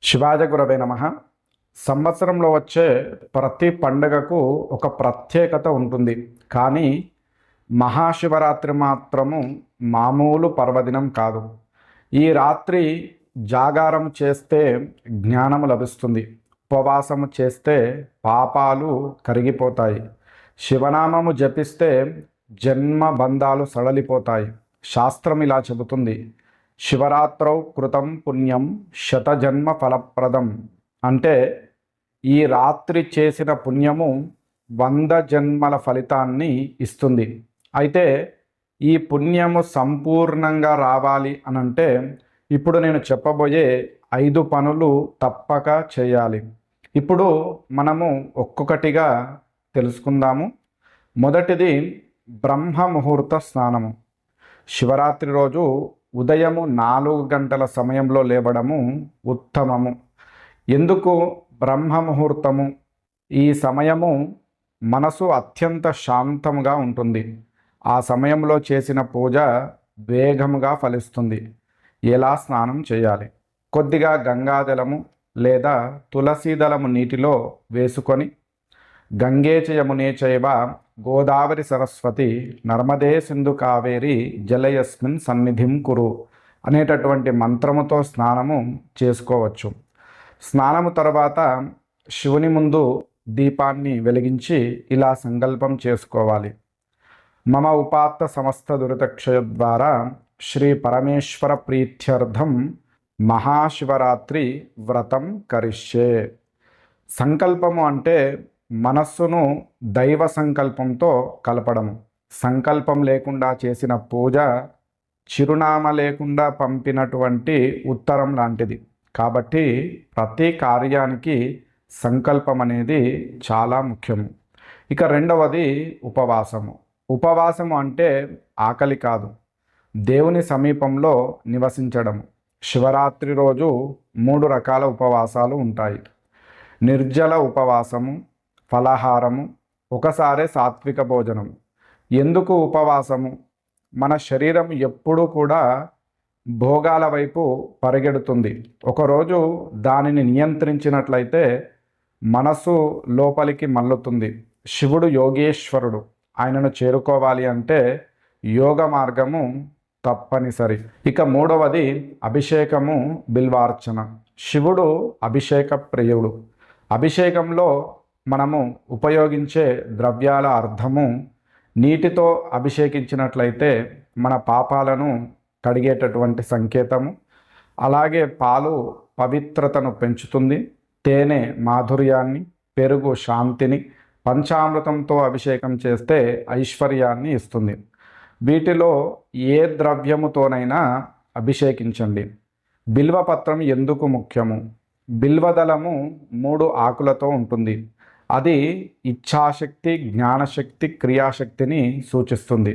శివాయ గురవే నమః. సంవత్సరంలో వచ్చే ప్రతి పండుగకు ఒక ప్రత్యేకత ఉంటుంది. కానీ మహాశివరాత్రి మాత్రము మామూలు పర్వదినం కాదు. ఈ రాత్రి జాగారం చేస్తే జ్ఞానము లభిస్తుంది. ఉపవాసము చేస్తే పాపాలు కరిగిపోతాయి. శివనామము జపిస్తే జన్మ బంధాలు సడలిపోతాయి. శాస్త్రం ఇలా చెబుతుంది, శివరాత్రౌ కృతం పుణ్యం శతజన్మ ఫలప్రదం. అంటే ఈ రాత్రి చేసిన పుణ్యము 100 జన్మల ఫలితాన్ని ఇస్తుంది. అయితే ఈ పుణ్యము సంపూర్ణంగా రావాలి అనంటే ఇప్పుడు నేను చెప్పబోయే 5 పనులు తప్పక చేయాలి. ఇప్పుడు మనము ఒక్కొక్కటిగా తెలుసుకుందాము. మొదటిది బ్రహ్మ ముహూర్త స్నానము. శివరాత్రి రోజు ఉదయము 4 గంటల సమయంలో లేవడము ఉత్తమము. ఎందుకు బ్రహ్మ ముహూర్తము? ఈ సమయము మనసు అత్యంత శాంతముగా ఉంటుంది. ఆ సమయంలో చేసిన పూజ వేగముగా ఫలిస్తుంది. ఎలా స్నానం చేయాలి? కొద్దిగా గంగాజలము లేదా తులసీదళము నీటిలో వేసుకొని గంగే చ యమునే చైవ గోదావరి సరస్వతి నర్మదే సింధు కావేరి జలయస్మిన్ సన్నిధిం కురు అనేటటువంటి మంత్రముతో స్నానము చేసుకోవచ్చు. స్నానము తర్వాత శివుని ముందు దీపాన్ని వెలిగించి ఇలా సంకల్పం చేసుకోవాలి. మమ ఉపాత్త సమస్త దురితక్షయ ద్వారా శ్రీ పరమేశ్వర ప్రీత్యర్థం మహాశివరాత్రి వ్రతం కరిష్యే. సంకల్పము అంటే మనస్సును దైవ సంకల్పంతో కలపడము. సంకల్పం లేకుండా చేసిన పూజ చిరునామా లేకుండా పంపినటువంటి ఉత్తరం లాంటిది. కాబట్టి ప్రతి కార్యానికి సంకల్పం అనేది చాలా ముఖ్యము. ఇక రెండవది ఉపవాసము. ఉపవాసము అంటే ఆకలి కాదు, దేవుని సమీపంలో నివసించడం. శివరాత్రి రోజు 3 రకాల ఉపవాసాలు ఉంటాయి. నిర్జల ఉపవాసము, ఫలాహారము, ఒకసారి సాత్విక భోజనం. ఎందుకు ఉపవాసము? మన శరీరం ఎప్పుడూ కూడా భోగాల వైపు పరిగెడుతుంది. ఒకరోజు దానిని నియంత్రించినట్లయితే మనసు లోపలికి మల్లుతుంది. శివుడు యోగేశ్వరుడు. ఆయనను చేరుకోవాలి అంటే యోగ మార్గము తప్పనిసరి. ఇక మూడవది అభిషేకము, బిల్వార్చన. శివుడు అభిషేక ప్రియుడు. అభిషేకంలో మనము ఉపయోగించే ద్రవ్యాల అర్థము నీటితో అభిషేకించినట్లయితే మన పాపాలను కడిగేటటువంటి సంకేతము. అలాగే పాలు పవిత్రతను పెంచుతుంది, తేనె మాధుర్యాన్ని, పెరుగు శాంతిని, పంచామృతంతో అభిషేకం చేస్తే ఐశ్వర్యాన్ని ఇస్తుంది. వీటిలో ఏ ద్రవ్యముతోనైనా అభిషేకించండి. బిల్వపత్రం ఎందుకు ముఖ్యము? బిల్వదళము 3 ఆకులతో ఉంటుంది. అది ఇచ్ఛాశక్తి, జ్ఞానశక్తి, క్రియాశక్తిని సూచిస్తుంది.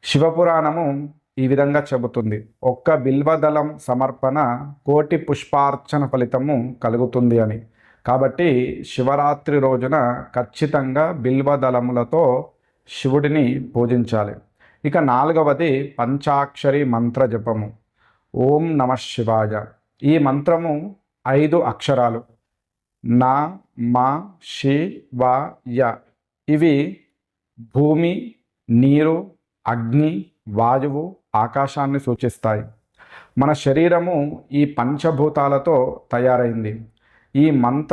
శివపురాణము ఈ విధంగా చెబుతుంది, ఒక్క బిల్వదళం సమర్పణ 1,000,000 పుష్పార్చన ఫలితము కలుగుతుంది అని. కాబట్టి శివరాత్రి రోజున ఖచ్చితంగా బిల్వదళములతో శివుడిని పూజించాలి. ఇక 4వది పంచాక్షరి మంత్ర జపము. ఓం నమః శివాయ. ఈ మంత్రము 5 అక్షరాలు. నా మా షి వా య. ఇవి భూమి, నీరు, అగ్ని, వాయువు, ఆకాశాన్ని సూచిస్తాయి. మన శరీరము ఈ పంచభూతాలతో తయారైంది. ఈ మంత్ర